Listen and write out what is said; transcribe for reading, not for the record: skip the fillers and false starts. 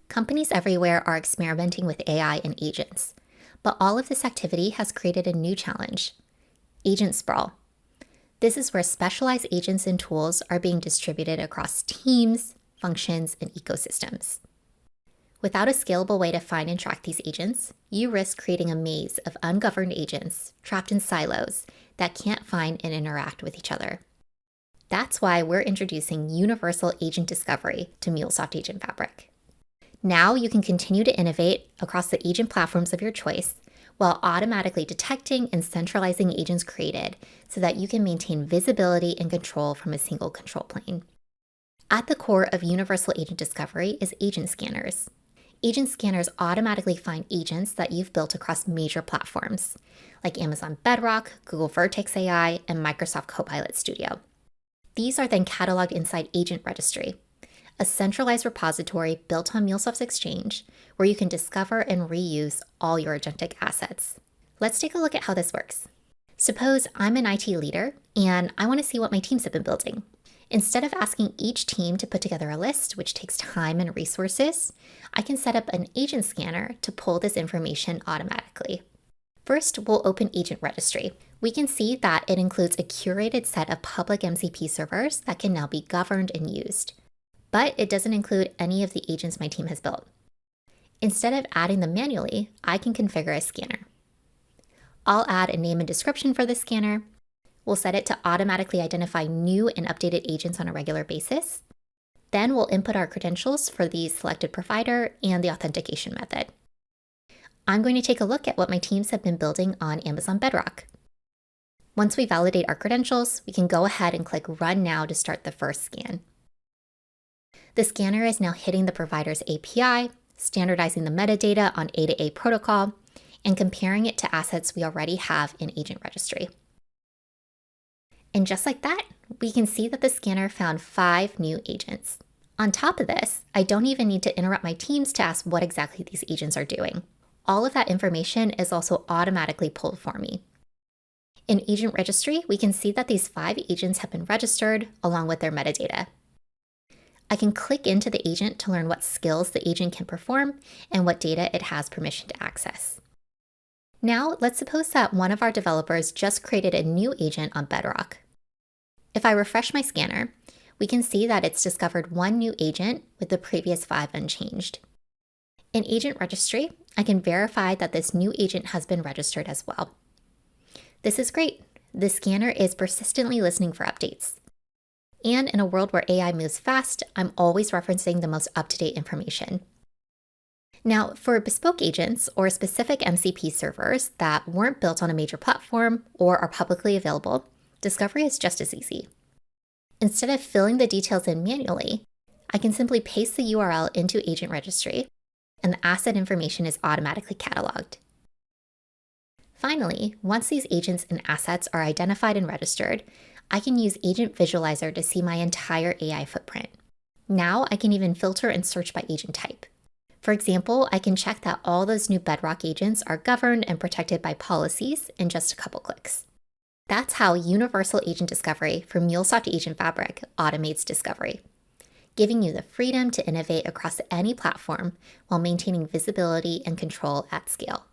Companies everywhere are experimenting with AI and agents, but all of this activity has created a new challenge: agent sprawl. This is where specialized agents and tools are being distributed across teams, functions, and ecosystems. Without a scalable way to find and track these agents, you risk creating a maze of ungoverned agents trapped in silos that can't find and interact with each other. That's why we're introducing universal agent discovery to MuleSoft Agent Fabric. Now you can continue to innovate across the agent platforms of your choice while automatically detecting and centralizing agents created so that you can maintain visibility and control from a single control plane. At the core of universal agent discovery is agent scanners. Agent scanners automatically find agents that you've built across major platforms, like Amazon Bedrock, Google Vertex AI, and Microsoft Copilot Studio. These are then cataloged inside Agent Registry, a centralized repository built on MuleSoft's Exchange where you can discover and reuse all your agentic assets. Let's take a look at how this works. Suppose I'm an IT leader and I want to see what my teams have been building. Instead of asking each team to put together a list, which takes time and resources, I can set up an agent scanner to pull this information automatically. First, we'll open Agent Registry. We can see that it includes a curated set of public MCP servers that can now be governed and used. But it doesn't include any of the agents my team has built. Instead of adding them manually, I can configure a scanner. I'll add a name and description for the scanner. We'll set it to automatically identify new and updated agents on a regular basis. Then we'll input our credentials for the selected provider and the authentication method. I'm going to take a look at what my teams have been building on Amazon Bedrock. Once we validate our credentials, we can go ahead and click Run Now to start the first scan. The scanner is now hitting the provider's API, standardizing the metadata on A2A protocol, and comparing it to assets we already have in Agent Registry. And just like that, we can see that the scanner found 5 new agents. On top of this, I don't even need to interrupt my teams to ask what exactly these agents are doing. All of that information is also automatically pulled for me. In Agent Registry, we can see that these 5 agents have been registered along with their metadata. I can click into the agent to learn what skills the agent can perform and what data it has permission to access. Now, let's suppose that one of our developers just created a new agent on Bedrock. If I refresh my scanner, we can see that it's discovered 1 new agent with the previous 5 unchanged. In Agent Registry, I can verify that this new agent has been registered as well. This is great. The scanner is persistently listening for updates. And in a world where AI moves fast, I'm always referencing the most up-to-date information. Now, for bespoke agents or specific MCP servers that weren't built on a major platform or are publicly available, discovery is just as easy. Instead of filling the details in manually, I can simply paste the URL into Agent Registry, and the asset information is automatically cataloged. Finally, once these agents and assets are identified and registered, I can use Agent Visualizer to see my entire AI footprint. Now I can even filter and search by agent type. For example, I can check that all those new Bedrock agents are governed and protected by policies in just a couple clicks. That's how universal agent discovery from MuleSoft Agent Fabric automates discovery, giving you the freedom to innovate across any platform while maintaining visibility and control at scale.